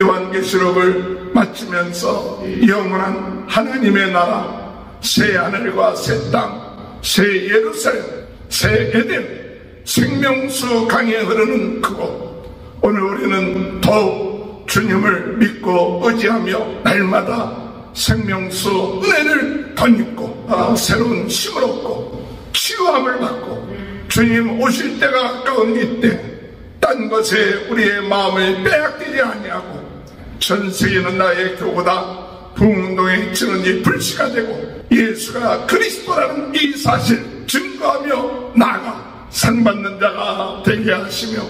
요한계시록을 마치면서 영원한 하나님의 나라, 새 하늘과 새 땅, 새 예루살렘, 새 에덴, 생명수 강에 흐르는 그곳, 오늘 우리는 더욱 주님을 믿고 의지하며 날마다 생명수 은혜를 덧입고 새로운 힘을 얻고 치유함을 받고 주님 오실 때가 가까운 이때 딴 것에 우리의 마음을 빼앗기지 아니하고 전 세계는 나의 교보다 부흥운동에 치는 이 불씨가 되고 예수가 그리스도라는 이 사실 증거하며 나아가 상받는 자가 되게 하시며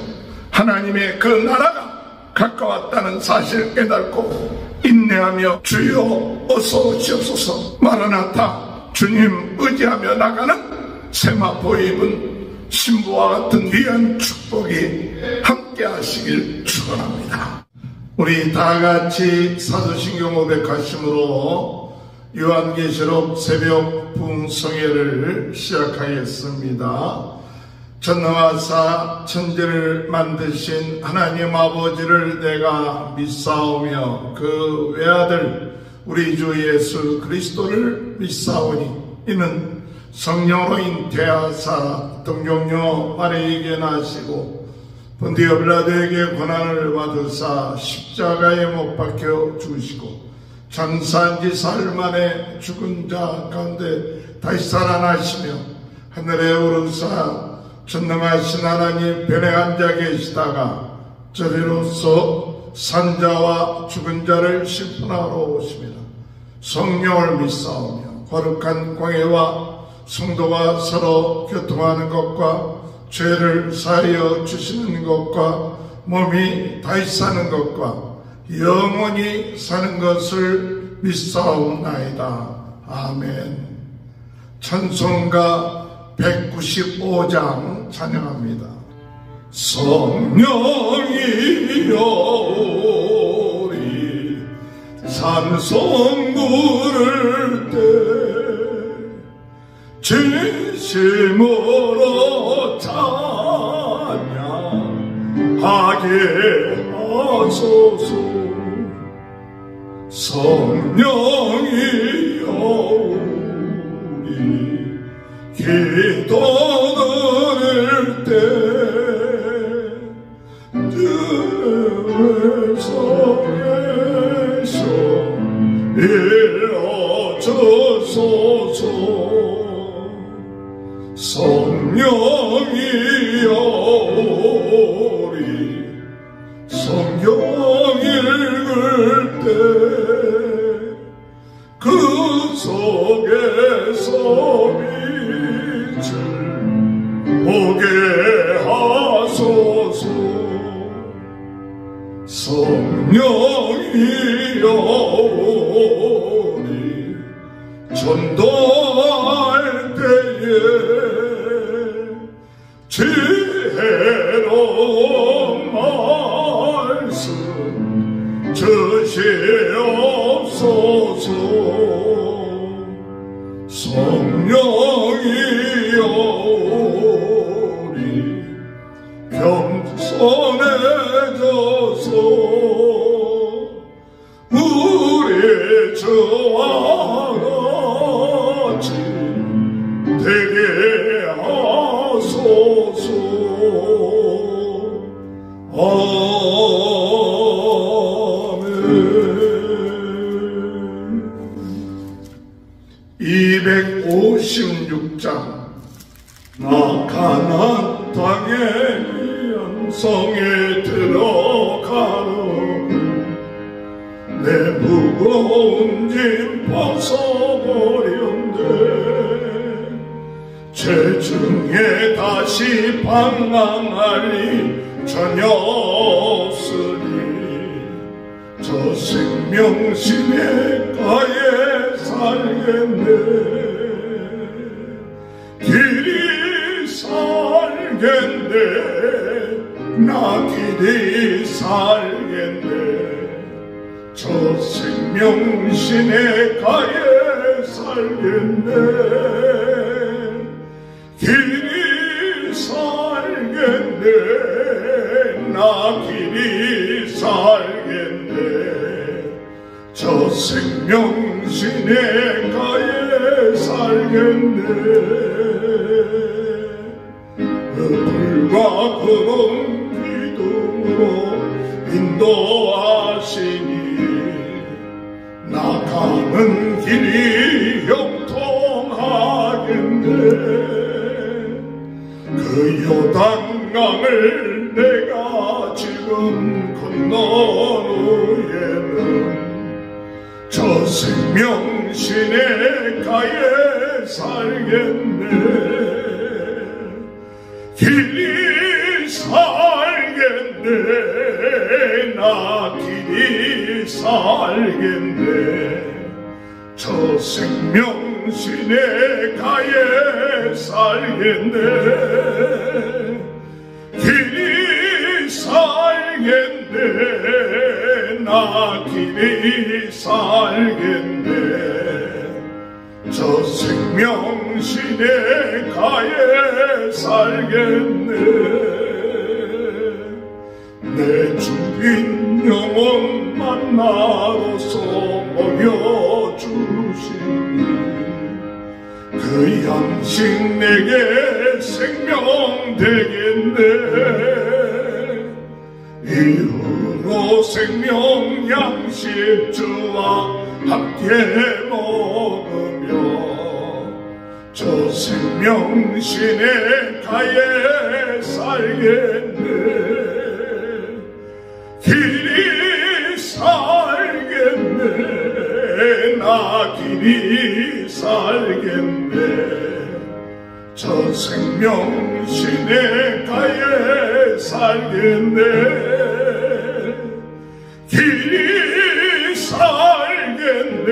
하나님의 그 나라가 가까웠다는 사실을 깨닫고 인내하며 주여 어서 오시옵소서 마라나타 주님 의지하며 나가는 세마포 입은 신부와 같은 귀한 축복이 함께 하시길 축원합니다. 우리 다같이 사도신경 500가심으로 요한계시록 새벽 부흥성회를 시작하겠습니다. 전능하사 천지를 만드신 하나님 아버지를 내가 믿사오며 그 외아들 우리 주 예수 그리스도를 믿사오니 이는 성령으로 잉태하사 동정녀 마리에게 나시고 본디오 빌라도에게 고난을 받으사 십자가에 못 박혀 죽으시고 장사한 지 사흘 만에 죽은 자 가운데 다시 살아나시며 하늘에 오르사 전능하신 하나님 편에 앉아 계시다가 저리로서 산자와 죽은 자를 심판하러 오십니다. 성령을 믿사오며 거룩한 공회와 성도가 서로 교통하는 것과 죄를 사하여 주시는 것과 몸이 다시 사는 것과 영원히 사는 것을 믿사옵나이다. 아멘. 찬송가 195장 찬양합니다. 성령이여 우리 산성 부를 때 진심으로 찬양하게 하소서. 성령이여 우리 기도 들을 때 주에서 일러주소서. 성령이여 우리 성경 읽을 때 그 속에서 빛을 보게 하소서. 성령이여 우리 전도할 때에 지혜로운 말씀 주시옵소서. 성령이여 우리 겸손해져서 우리 주와 같이 되게 하소서. 아멘. 256장 나 가나안 땅의 영성에 들어가노니 내 무거운 짐 벗어버렸네. 죄중에 다시 방황하리 전혀 없으니 저 생명심의 가에 살겠네. 길이 살겠네. 나 길이 살겠네. 저 생명신의 가에 살겠네. 길이 살겠네. 나 길이 살겠네. 생명 시내가에 살겠네. 불과 구름 기둥으로 인도하시니 나가는 길이 형통하겠네. 그 요단강을 내가 지금 건넌 후에는 저 생명 시내가에 살겠네. 길이 살겠네. 나 길이 살겠네. 저 생명 시내가에 살겠네. 길이 살겠네. 나 길이 살겠네. 저 생명 시내가에 살겠네. 내 주인 영혼 만나러서 먹여주시니 그 양식 내게 생명 되겠네. 이후로 생명 양식 주와 함께 먹으며 저 생명 시내가에 살겠네. 길이 살겠네. 나 길이 살겠네. 저 생명 시내가에 살겠네. 길이 살겠네.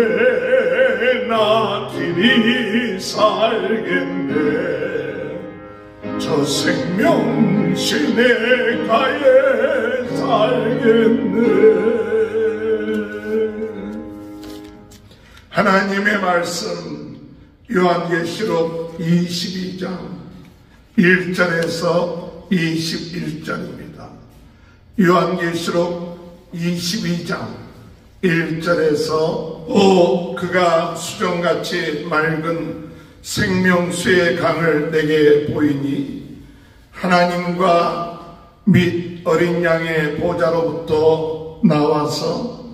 나 길이 살겠네. 저 생명 시내가에 살겠네. 하나님의 말씀 요한계시록 22장 1절에서 21절입니다. 요한계시록 22장 1절에서 그가 수정같이 맑은 생명수의 강을 내게 보이니 하나님과 및 어린 양의 보좌로부터 나와서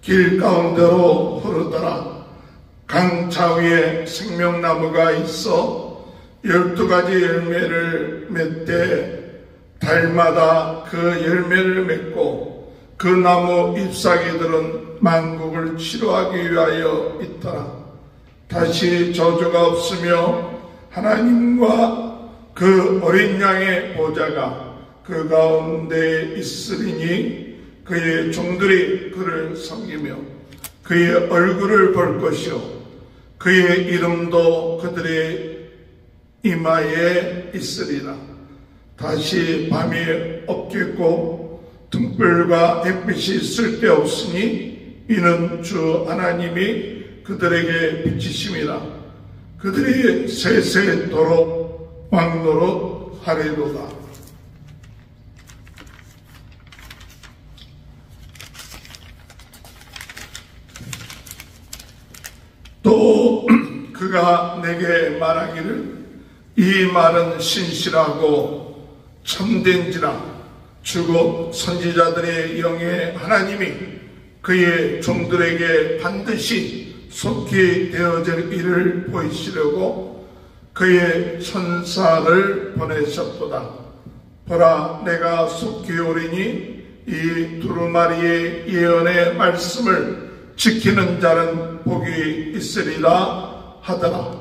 길 가운데로 흐르더라. 강차 위에 생명나무가 있어 12가지 열매를 맺되 달마다 그 열매를 맺고 그 나무 잎사귀들은 만국을 치료하기 위하여 있더라. 다시 저주가 없으며 하나님과 그 어린 양의 보좌가 그 가운데 있으리니 그의 종들이 그를 섬기며 그의 얼굴을 볼 것이요 그의 이름도 그들의 이마에 있으리라. 다시 밤이 없겠고 등불과 햇빛이 쓸데없으니 이는 주 하나님이 그들에게 비치심이라. 그들이 세세토록 왕노릇 하리로다. 또 그가 내게 말하기를 이 말은 신실하고 참된지라. 주곧 선지자들의 영의 하나님이 그의 종들에게 반드시 속히 되어질 일을 보이시려고 그의 천사를 보내셨도다. 보라, 내가 속히 오리니 이 두루마리의 예언의 말씀을 지키는 자는 복이 있으리라 하더라.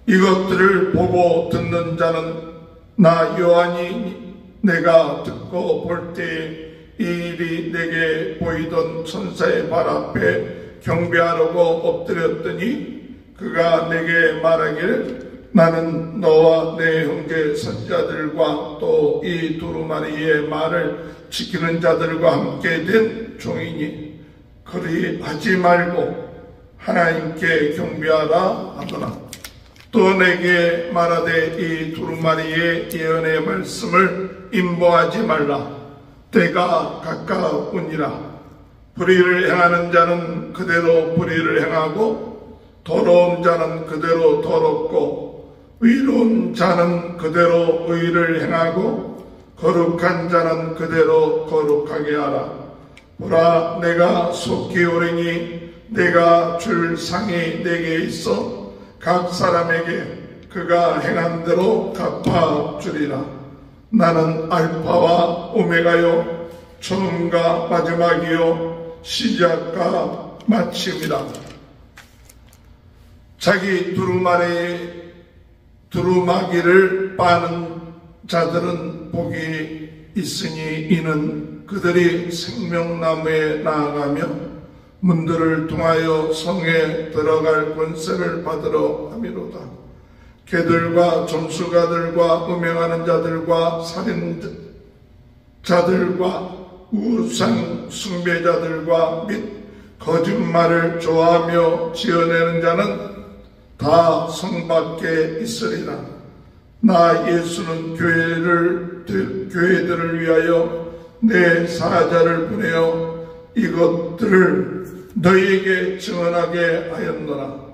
이것들을 보고 듣는 자는 나 요한이 내가 듣고 볼 때에 이 일이 내게 보이던 천사의 발 앞에 경배하려고 엎드렸더니 그가 내게 말하기를 나는 너와 내 형제 선자들과 또 이 두루마리의 말을 지키는 자들과 함께 된 종이니 그리 하지 말고 하나님께 경배하라 하더라. 또 내게 말하되 이 두루마리의 예언의 말씀을 임보하지 말라. 때가 가까우니라. 불의를 행하는 자는 그대로 불의를 행하고 더러운 자는 그대로 더럽고 의로운 자는 그대로 의를 행하고 거룩한 자는 그대로 거룩하게 하라. 보라, 내가 속히 오리니 내가 줄 상이 내게 있어 각 사람에게 그가 행한 대로 갚아 주리라. 나는 알파와 오메가요 처음과 마지막이요 시작과 마침이라. 자기 두루마기를 빠는 자들은 복이 있으니 이는 그들이 생명나무에 나아가며 문들을 통하여 성에 들어갈 권세를 받으러 함이로다. 개들과 점수가들과 음행하는 자들과 살인자들과 우상 숭배자들과 및 거짓말을 좋아하며 지어내는 자는 다 성 밖에 있으리라. 나 예수는 교회들을 위하여 내 사자를 보내어 이것들을 너희에게 증언하게 하였노라.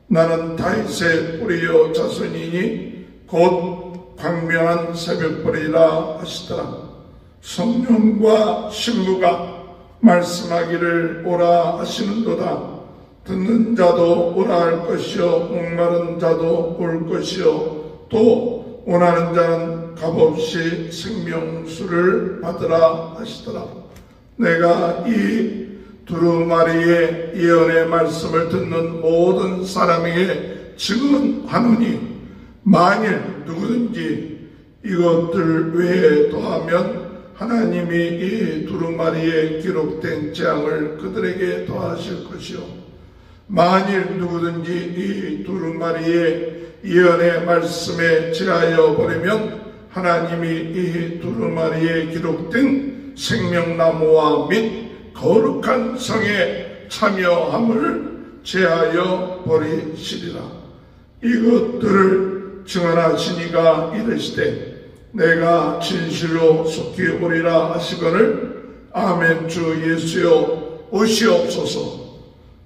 나는 다윗의 뿌리요 자손이니 곧 광명한 새벽불이라 하시더라. 성령과 신부가 말씀하기를 오라 하시는도다. 듣는 자도 오라 할 것이요 목마른 자도 올 것이요 또 원하는 자는 값없이 생명수를 받으라 하시더라. 내가 이 두루마리의 예언의 말씀을 듣는 모든 사람에게 증언하노니 만일 누구든지 이것들 외에 더하면 하나님이 이 두루마리에 기록된 재앙을 그들에게 더하실 것이요 만일 누구든지 이 두루마리의 예언의 말씀에 제하여 버리면 하나님이 이 두루마리에 기록된 생명나무와 및 거룩한 성에 참여함을 제하여 버리시리라. 이것들을 증언하시니가 이르시되 내가 진실로 속히 오리라 하시거늘 아멘. 주 예수여 오시옵소서.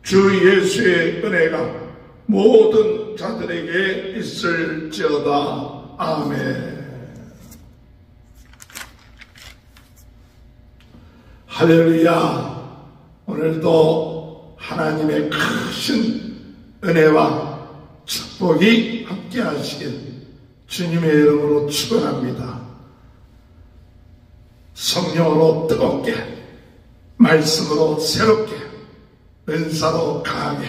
주 예수의 은혜가 모든 자들에게 있을지어다. 아멘. 할렐루야. 오늘도 하나님의 크신 은혜와 축복이 함께 하시길 주님의 이름으로 축원합니다. 성령으로 뜨겁게, 말씀으로 새롭게, 은사로 강하게,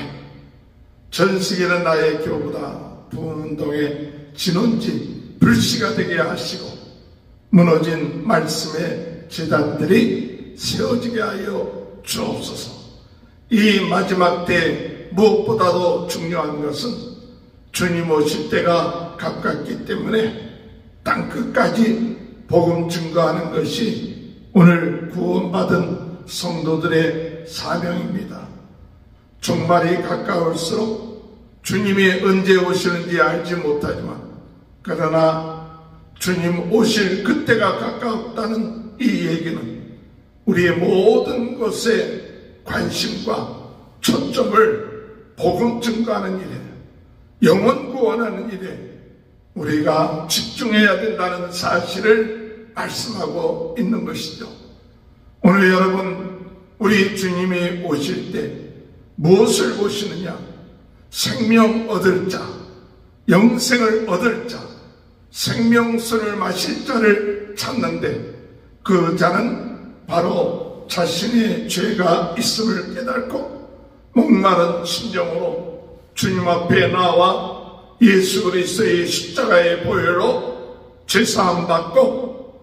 전 세계는 나의 교보다 부운동의 진원지 불씨가 되게 하시고 무너진 말씀의 제단들이 세워지게 하여 주옵소서. 이 마지막 때 무엇보다도 중요한 것은 주님 오실 때가 가깝기 때문에 땅끝까지 복음 증거하는 것이 오늘 구원받은 성도들의 사명입니다. 종말이 가까울수록 주님이 언제 오시는지 알지 못하지만 그러나 주님 오실 그때가 가까웠다는 이 얘기는 우리의 모든 것에 관심과 초점을 복음 증거하는 일에, 영혼 구원하는 일에 우리가 집중해야 된다는 사실을 말씀하고 있는 것이죠. 오늘 여러분, 우리 주님이 오실 때 무엇을 보시느냐? 생명 얻을 자, 영생을 얻을 자, 생명수를 마실 자를 찾는데 그 자는 바로 자신의 죄가 있음을 깨닫고 목마른 심정으로 주님 앞에 나와 예수 그리스도의 십자가의 보혈로 죄사함 받고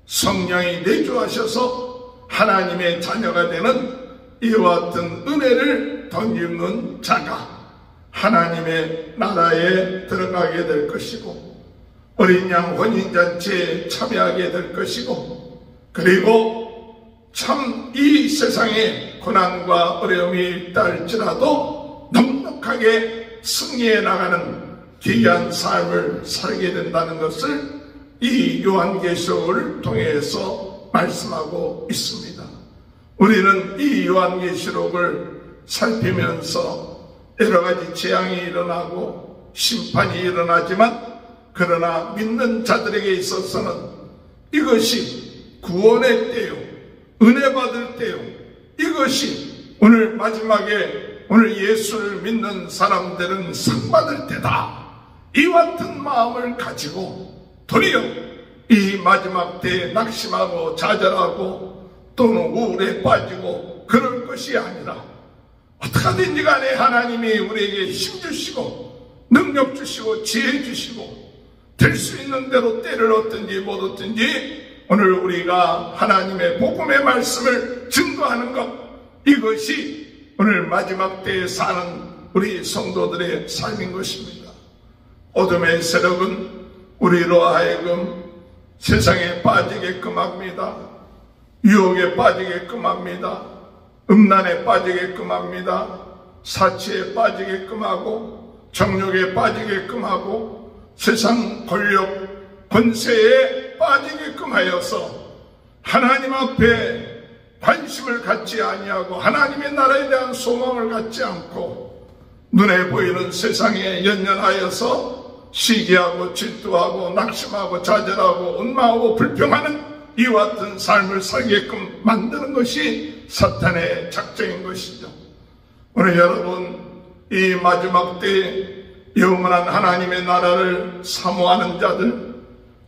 성령이 내주하셔서 하나님의 자녀가 되는 이와 같은 은혜를 덧입는 자가 하나님의 나라에 들어가게 될 것이고 어린 양 혼인잔치에 참여하게 될 것이고 그리고 참 이 세상에 고난과 어려움이 있다 할지라도 넉넉하게 승리해 나가는 귀한 삶을 살게 된다는 것을 이 요한계시록을 통해서 말씀하고 있습니다. 우리는 이 요한계시록을 살피면서 여러 가지 재앙이 일어나고 심판이 일어나지만, 그러나 믿는 자들에게 있어서는 이것이 구원의 때요, 은혜 받을 때요, 이것이 오늘 마지막에 오늘 예수를 믿는 사람들은 상 받을 때다, 이와 같은 마음을 가지고 도리어 이 마지막 때에 낙심하고 좌절하고 또는 우울에 빠지고 그럴 것이 아니라, 어떻게든지 간에 하나님이 우리에게 힘 주시고 능력 주시고 지혜 주시고 될 수 있는 대로 때를 얻든지 못 얻든지 오늘 우리가 하나님의 복음의 말씀을 증거하는 것, 이것이 오늘 마지막 때에 사는 우리 성도들의 삶인 것입니다. 어둠의 세력은 우리로 하여금 세상에 빠지게끔 합니다. 유혹에 빠지게끔 합니다. 음란에 빠지게끔 합니다. 사치에 빠지게끔 하고 정욕에 빠지게끔 하고 세상 권력 권세에 빠지게끔 하여서 하나님 앞에 관심을 갖지 아니하고 하나님의 나라에 대한 소망을 갖지 않고 눈에 보이는 세상에 연연하여서 시기하고 질투하고 낙심하고 좌절하고 원망하고 불평하는 이와 같은 삶을 살게끔 만드는 것이 사탄의 작정인 것이죠. 오늘 여러분, 이 마지막 때에 영원한 하나님의 나라를 사모하는 자들,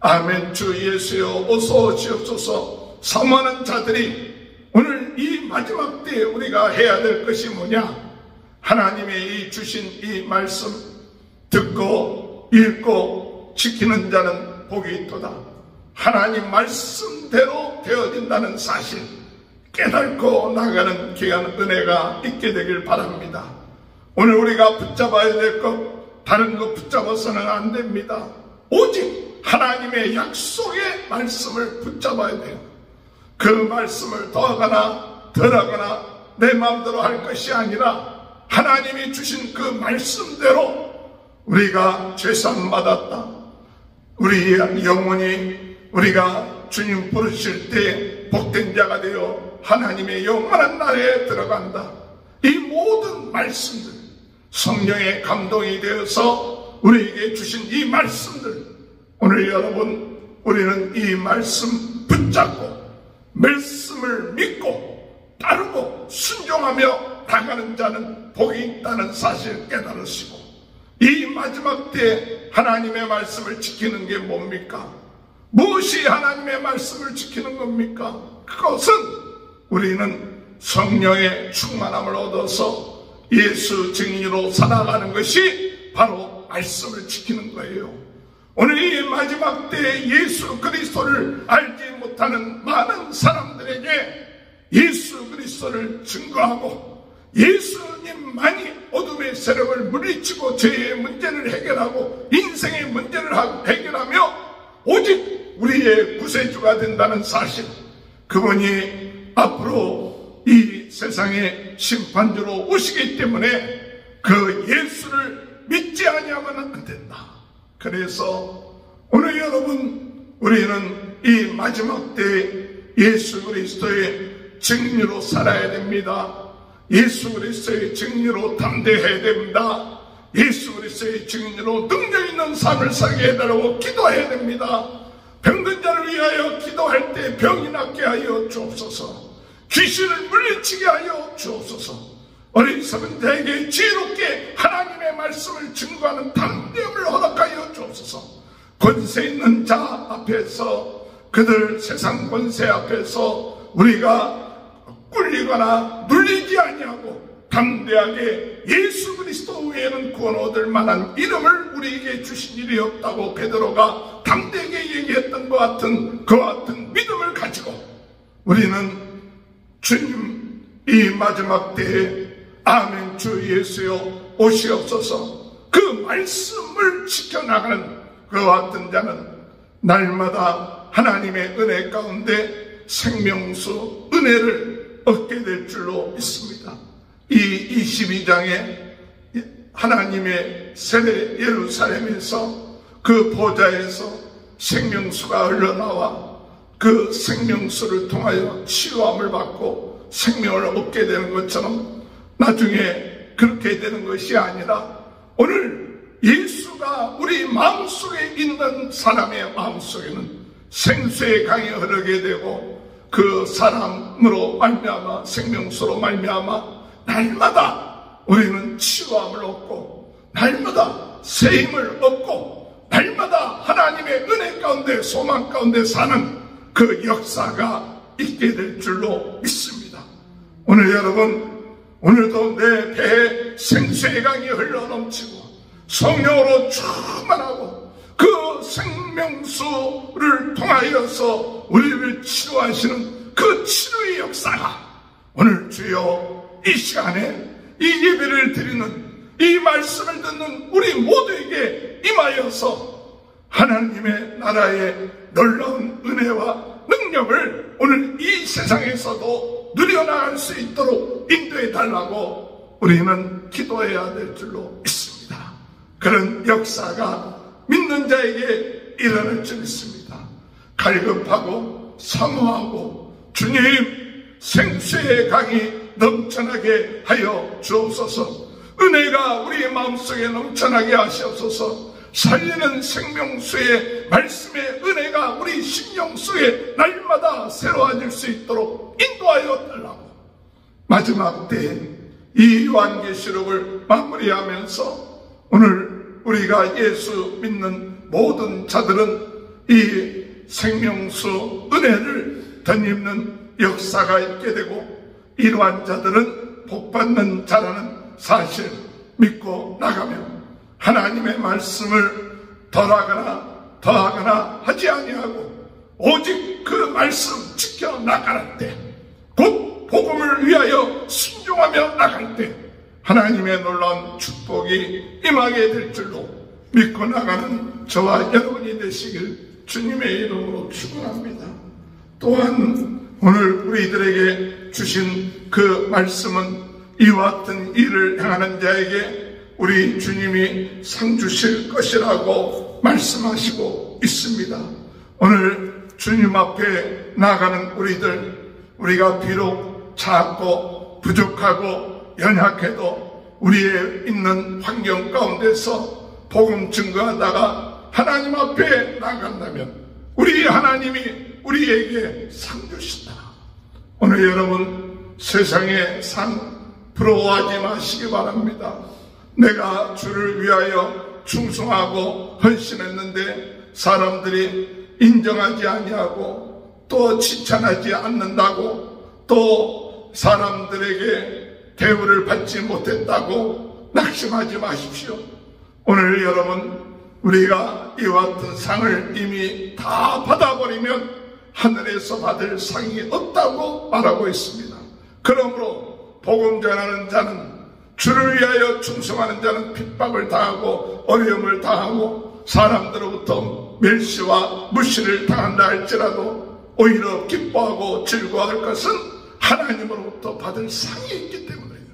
아멘, 주 예수여 어서 오시옵소서 사모하는 자들이 오늘 이 마지막 때에 우리가 해야 될 것이 뭐냐? 하나님의 이 주신 이 말씀 듣고 읽고 지키는 자는 복이 있도다. 하나님 말씀대로 되어진다는 사실 깨닫고 나가는 귀한 은혜가 있게 되길 바랍니다. 오늘 우리가 붙잡아야 될 것, 다른 거 붙잡아서는 안 됩니다. 오직 하나님의 약속의 말씀을 붙잡아야 돼요. 그 말씀을 더하거나 덜하거나 내 마음대로 할 것이 아니라 하나님이 주신 그 말씀대로 우리가 죄산 받았다, 우리 영혼이 우리가 주님 부르실 때 복된 자가 되어 하나님의 영원한 나라에 들어간다, 이 모든 말씀들, 성령의 감동이 되어서 우리에게 주신 이 말씀들, 오늘 여러분, 우리는 이 말씀 붙잡고 말씀을 믿고 따르고 순종하며 나가는 자는 복이 있다는 사실을 깨달으시고, 이 마지막 때 하나님의 말씀을 지키는 게 뭡니까? 무엇이 하나님의 말씀을 지키는 겁니까? 그것은 우리는 성령의 충만함을 얻어서 예수 증인으로 살아가는 것이 바로 말씀을 지키는 거예요. 오늘 이 마지막 때에 예수 그리스도를 알지 못하는 많은 사람들에게 예수 그리스도를 증거하고 예수님만이 어둠의 세력을 물리치고 죄의 문제를 해결하고 인생의 문제를 해결하며 오직 우리의 구세주가 된다는 사실, 그분이 앞으로 이 세상의 심판주로 오시기 때문에 그 예수를 믿지 아니하면 안 된다. 그래서 오늘 여러분, 우리는 이 마지막 때에 예수 그리스도의 증인으로 살아야 됩니다. 예수 그리스도의 증인으로 담대해야 됩니다. 예수 그리스도의 증인으로 능력 있는 삶을 살게 해달라고 기도해야 됩니다. 병든 자를 위하여 기도할 때 병이 낫게 하여 주옵소서. 귀신을 물리치게 하여 주옵소서. 어리석은 자에게 지혜롭게 하나님의 말씀을 증거하는 담대함을 허락하여 주옵소서. 권세 있는 자 앞에서, 그들 세상 권세 앞에서 우리가 꿀리거나 눌리지 아니하고 담대하게 예수 그리스도 외에는 구원 얻을 만한 이름을 우리에게 주신 일이 없다고 베드로가 담대하게 얘기했던 것 같은 그와 같은 믿음을 가지고 우리는 주님 이 마지막 때에 아멘 주 예수여 오시옵소서 그 말씀을 지켜나가는 그와 같은 자는 날마다 하나님의 은혜 가운데 생명수 은혜를 얻게 될 줄로 믿습니다. 이 22장에 하나님의 세례 예루살렘에서 그 보좌에서 생명수가 흘러나와 그 생명수를 통하여 치유함을 받고 생명을 얻게 되는 것처럼 나중에 그렇게 되는 것이 아니라 오늘 예수가 우리 마음속에 있는 사람의 마음속에는 생수의 강이 흐르게 되고 그 사람으로 말미암아 생명수로 말미암아 날마다 우리는 치유함을 얻고 날마다 새 힘을 얻고 날마다 하나님의 은혜 가운데 소망 가운데 사는 그 역사가 있게 될 줄로 믿습니다. 오늘 여러분, 오늘도 내 배에 생수의 강이 흘러넘치고 성령으로 충만하고 그 생명수를 통하여서 우리를 치료하시는 그 치료의 역사가 오늘 주여 이 시간에 이 예배를 드리는 이 말씀을 듣는 우리 모두에게 임하여서 하나님의 나라의 놀라운 은혜와 능력을 오늘 이 세상에서도 누려나갈 수 있도록 인도해 달라고 우리는 기도해야 될 줄로 믿습니다. 그런 역사가 믿는 자에게 일어날 줄 믿습니다. 갈급하고 사모하고 주님 생수의 강이 넘쳐나게 하여 주옵소서. 은혜가 우리의 마음속에 넘쳐나게 하시옵소서. 살리는 생명수의 말씀의 은혜가 우리 심령 속에 날마다 새로워질 수 있도록 인도하여 달라고 마지막 때에 이 요한계시록을 마무리하면서 오늘 우리가 예수 믿는 모든 자들은 이 생명수 은혜를 덧입는 역사가 있게 되고 이러한 자들은 복받는 자라는 사실 믿고 나가면 하나님의 말씀을 더하거나 하지 아니하고 오직 그 말씀 지켜 나갈 때, 곧 복음을 위하여 순종하며 나갈 때 하나님의 놀라운 축복이 임하게 될 줄로 믿고 나가는 저와 여러분이 되시길 주님의 이름으로 축원합니다. 또한 오늘 우리들에게 주신 그 말씀은 이와 같은 일을 행하는 자에게 우리 주님이 상 주실 것이라고 말씀하시고 있습니다. 오늘 주님 앞에 나가는 우리들, 우리가 비록 작고 부족하고 연약해도 우리의 있는 환경 가운데서 복음 증거하다가 하나님 앞에 나간다면 우리 하나님이 우리에게 상 주신다. 오늘 여러분 세상의 상 부러워하지 마시기 바랍니다. 내가 주를 위하여 충성하고 헌신했는데 사람들이 인정하지 아니하고 또 칭찬하지 않는다고 또 사람들에게 대우를 받지 못했다고 낙심하지 마십시오. 오늘 여러분 우리가 이와 같은 상을 이미 다 받아버리면 하늘에서 받을 상이 없다고 말하고 있습니다. 그러므로 복음 전하는 자는 주를 위하여 충성하는 자는 핍박을 당하고 어려움을 당하고 사람들로부터 멸시와 무시를 당한다 할지라도 오히려 기뻐하고 즐거워할 것은 하나님으로부터 받을 상이 있기 때문이에요.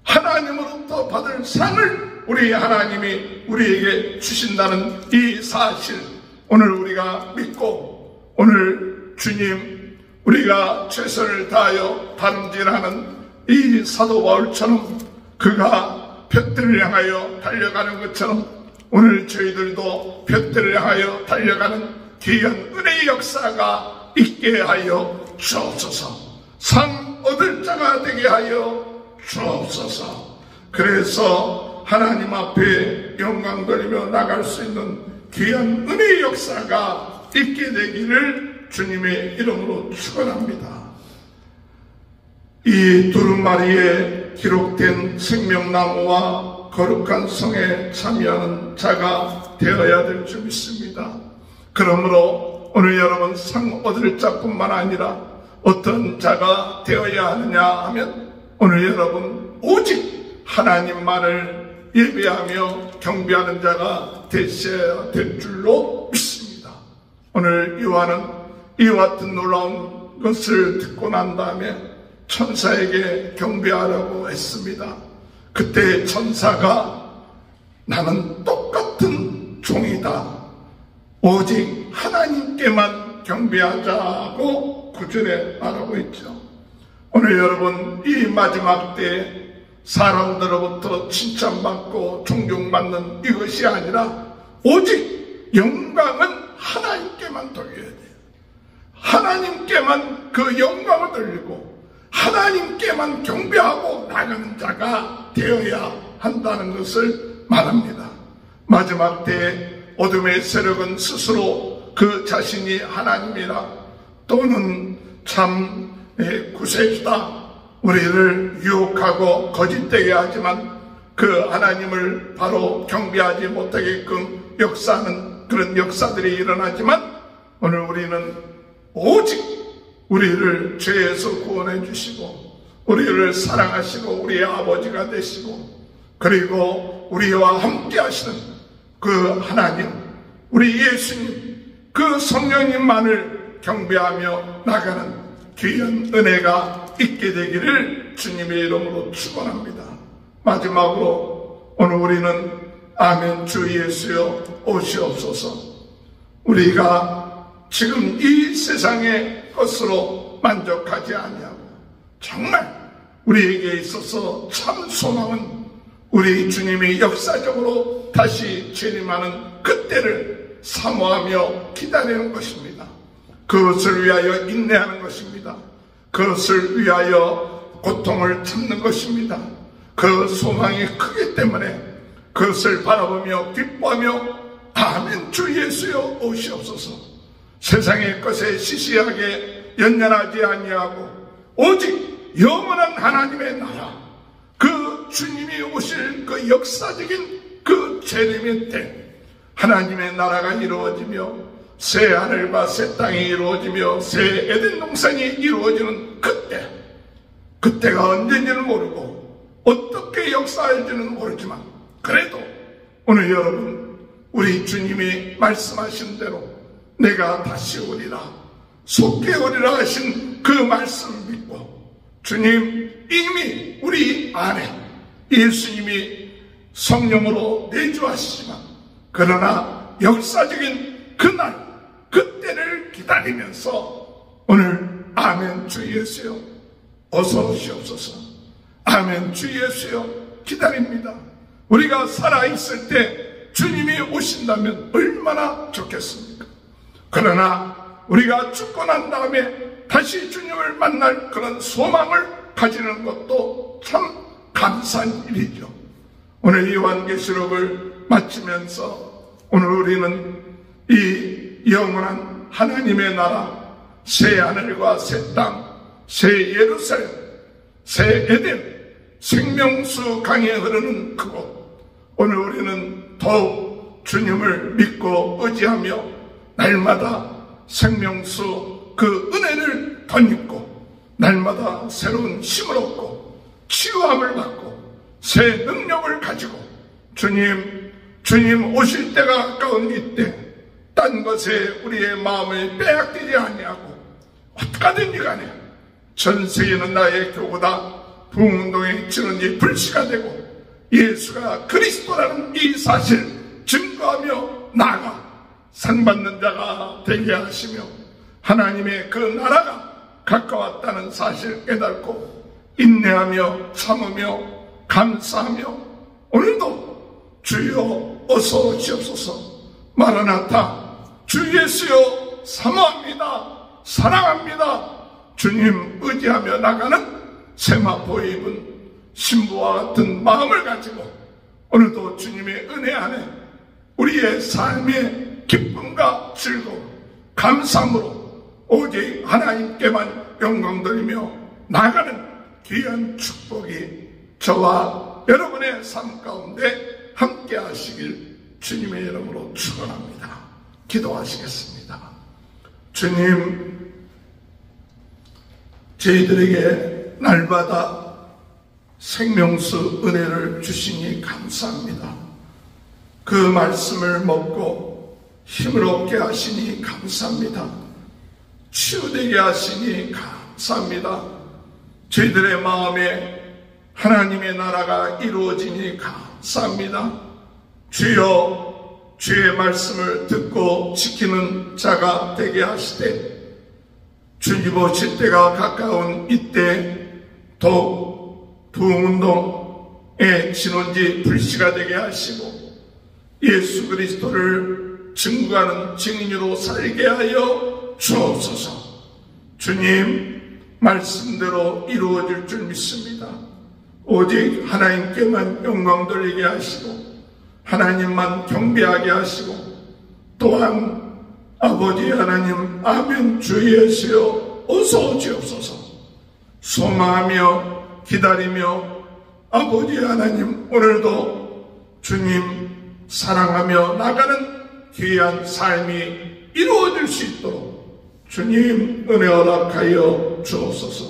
하나님으로부터 받을 상을 우리 하나님이 우리에게 주신다는 이 사실 오늘 우리가 믿고 오늘 주님 우리가 최선을 다하여 다름질하는 이 사도 바울처럼 그가 볕들을 향하여 달려가는 것처럼 오늘 저희들도 볕들을 향하여 달려가는 귀한 은혜의 역사가 있게 하여 주옵소서. 상 얻을 자가 되게 하여 주옵소서. 그래서 하나님 앞에 영광 돌리며 나갈 수 있는 귀한 은혜의 역사가 있게 되기를 주님의 이름으로 축원합니다. 이 두루마리에 기록된 생명나무와 거룩한 성에 참여하는 자가 되어야 될 줄 믿습니다. 그러므로 오늘 여러분 상 얻을 자뿐만 아니라 어떤 자가 되어야 하느냐 하면 오늘 여러분 오직 하나님만을 예배하며 경배하는 자가 되셔야 될 줄로 믿습니다. 오늘 요한은 이와 같은 놀라운 것을 듣고 난 다음에 천사에게 경배하라고 했습니다. 그때 천사가 나는 똑같은 종이다. 오직 하나님께만 경배하자고 구절에 말하고 있죠. 오늘 여러분 이 마지막 때에 사람들로부터 칭찬받고 존경받는 이것이 아니라 오직 영광은 하나님께만 돌려야 돼요. 하나님께만 그 영광을 돌리고 하나님께만 경배하고 나가는 자가 되어야 한다는 것을 말합니다. 마지막 때에 어둠의 세력은 스스로 그 자신이 하나님이라 또는 참 구세주다 우리를 유혹하고 거짓되게 하지만 그 하나님을 바로 경배하지 못하게끔 역사하는 그런 역사들이 일어나지만 오늘 우리는 오직 우리를 죄에서 구원해 주시고 우리를 사랑하시고 우리의 아버지가 되시고 그리고 우리와 함께 하시는 그 하나님 우리 예수님 그 성령님만을 경배하며 나가는 귀한 은혜가 있게 되기를 주님의 이름으로 축원합니다. 마지막으로 오늘 우리는 아멘 주 예수여 오시옵소서. 우리가 지금 이 세상의 것으로 만족하지 아니하고 정말 우리에게 있어서 참 소망은 우리 주님이 역사적으로 다시 재림하는 그때를 사모하며 기다리는 것입니다. 그것을 위하여 인내하는 것입니다. 그것을 위하여 고통을 참는 것입니다. 그 소망이 크기 때문에 그것을 바라보며 기뻐하며 아멘 주 예수여 오시옵소서. 세상의 것에 시시하게 연연하지 아니하고 오직 영원한 하나님의 나라 그 주님이 오실 그 역사적인 그 재림의 때 하나님의 나라가 이루어지며 새 하늘과 새 땅이 이루어지며 새 에덴 동산이 이루어지는 그때가 언제인지는 모르고 어떻게 역사할지는 모르지만 그래도 오늘 여러분 우리 주님이 말씀하신 대로 내가 다시 오리라 속히 오리라 하신 그 말씀 믿고 주님 이미 우리 안에 예수님이 성령으로 내주하시지만 그러나 역사적인 그날 그때를 기다리면서 오늘 아멘 주 예수여 어서 오시옵소서. 아멘 주 예수여 기다립니다. 우리가 살아있을 때 주님이 오신다면 얼마나 좋겠습니까? 그러나 우리가 죽고 난 다음에 다시 주님을 만날 그런 소망을 가지는 것도 참 감사한 일이죠. 오늘 이 요한계시록을 마치면서 오늘 우리는 이 영원한 하나님의 나라 새 하늘과 새 땅, 새 예루살렘, 새 에덴, 생명수 강에 흐르는 그곳 오늘 우리는 더욱 주님을 믿고 의지하며 날마다 생명수 그 은혜를 덧입고 날마다 새로운 힘을 얻고 치유함을 받고 새 능력을 가지고 주님 오실 때가 가까운 이때 딴 것에 우리의 마음을 빼앗기지 아니하고 어떻게든지 간에 전 세계는 나의 교구다 부흥운동에 치는 이 불씨가 되고 예수가 그리스도라는 이 사실 증거하며 나아가 상받는 자가 되게 하시며 하나님의 그 나라가 가까웠다는 사실 깨닫고 인내하며 참으며 감사하며 오늘도 주여 어서 오시옵소서. 마라나타 주 예수여 사모합니다. 사랑합니다. 주님 의지하며 나가는 세마포에 입은 신부와 같은 마음을 가지고 오늘도 주님의 은혜 안에 우리의 삶의 기쁨과 즐거움 감사함으로 오직 하나님께만 영광 돌리며 나가는 귀한 축복이 저와 여러분의 삶 가운데 함께 하시길 주님의 이름으로 축원합니다. 기도하시겠습니다. 주님, 저희들에게 날마다 생명수 은혜를 주시니 감사합니다. 그 말씀을 먹고 힘을 얻게 하시니 감사합니다. 치유되게 하시니 감사합니다. 저희들의 마음에 하나님의 나라가 이루어지니 감사합니다. 주여, 주의 말씀을 듣고 지키는 자가 되게 하시되 주님 오실 때가 가까운 이때 더욱 부흥운동의 진원지 불씨가 되게 하시고 예수 그리스도를 증거하는 증인으로 살게 하여 주옵소서. 주님 말씀대로 이루어질 줄 믿습니다. 오직 하나님께만 영광 돌리게 하시고 하나님만 경배하게 하시고 또한 아버지 하나님 아멘 주 예수여 어서 오시옵소서. 소망하며 기다리며 아버지 하나님 오늘도 주님 사랑하며 나가는 귀한 삶이 이루어질 수 있도록 주님 은혜 허락하여 주옵소서.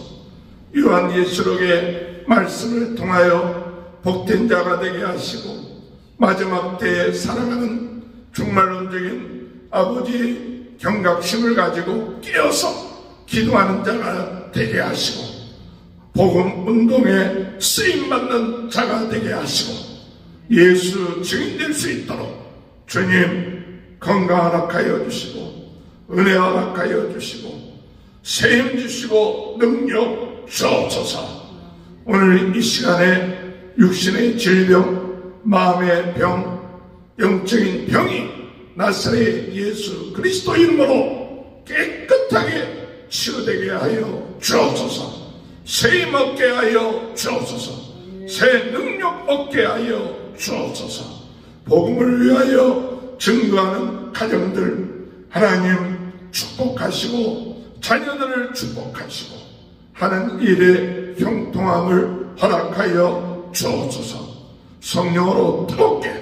요한계시록의 말씀을 통하여 복된 자가 되게 하시고 마지막 때에 살아가는 종말론적인 아버지 경각심을 가지고 깨어서 기도하는 자가 되게 하시고 복음 운동에 쓰임받는 자가 되게 하시고 예수 증인될 수 있도록 주님 건강 허락하여 주시고 은혜 허락하여 주시고 세임 주시고 능력 주옵소서. 오늘 이 시간에 육신의 질병, 마음의 병, 영적인 병이 나사렛 예수 그리스도 이름으로 깨끗하게 치유되게 하여 주옵소서. 새 힘 얻게 하여 주옵소서. 새 능력 얻게 하여 주옵소서. 복음을 위하여 증거하는 가정들 하나님 축복하시고 자녀들을 축복하시고 하는 일에 형통함을 허락하여 주옵소서. 성령으로 뜨겁게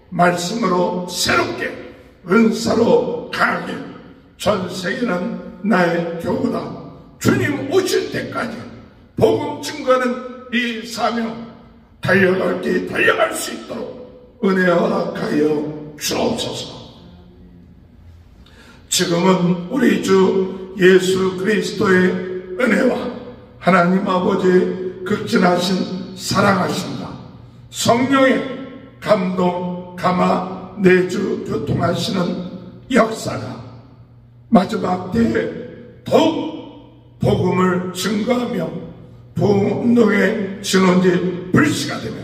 말씀으로 새롭게 은사로 강하게 전 세계는 나의 교구다. 주님 오실 때까지 복음 증거하는 이 사명 달려갈 때 달려갈 수 있도록 은혜 허락하여 주옵소서. 지금은 우리 주 예수 그리스도의 은혜와 하나님 아버지의 극진하신 사랑하심과 성령의 감동, 감화, 내주 교통하시는 역사가 마지막 때에 더욱 복음을 증거하며 복음운동의 진원지 불씨가 되며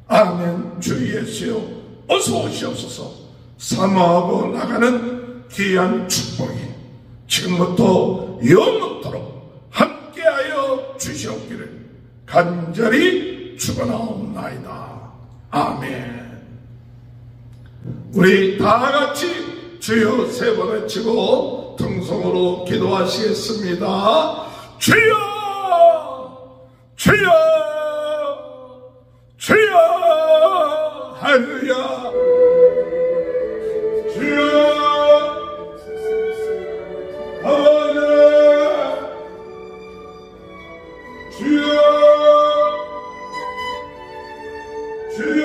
아멘 주 예수여 어서 오시옵소서. 사모하고 나가는 귀한 축복이 지금부터 영원토록 함께하여 주시옵기를 간절히 축원하옵나이다. 아멘. 우리 다같이 주여 세 번 외치고 통성으로 기도하시겠습니다. 주여 주여 주여 할렐루야. 주여 아멘. 주여 주여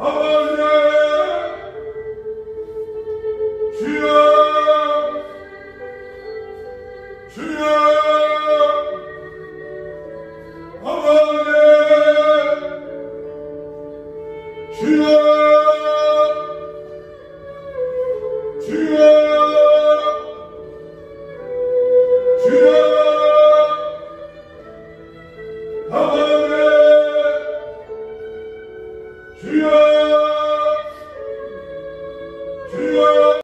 아멘. 주여 주여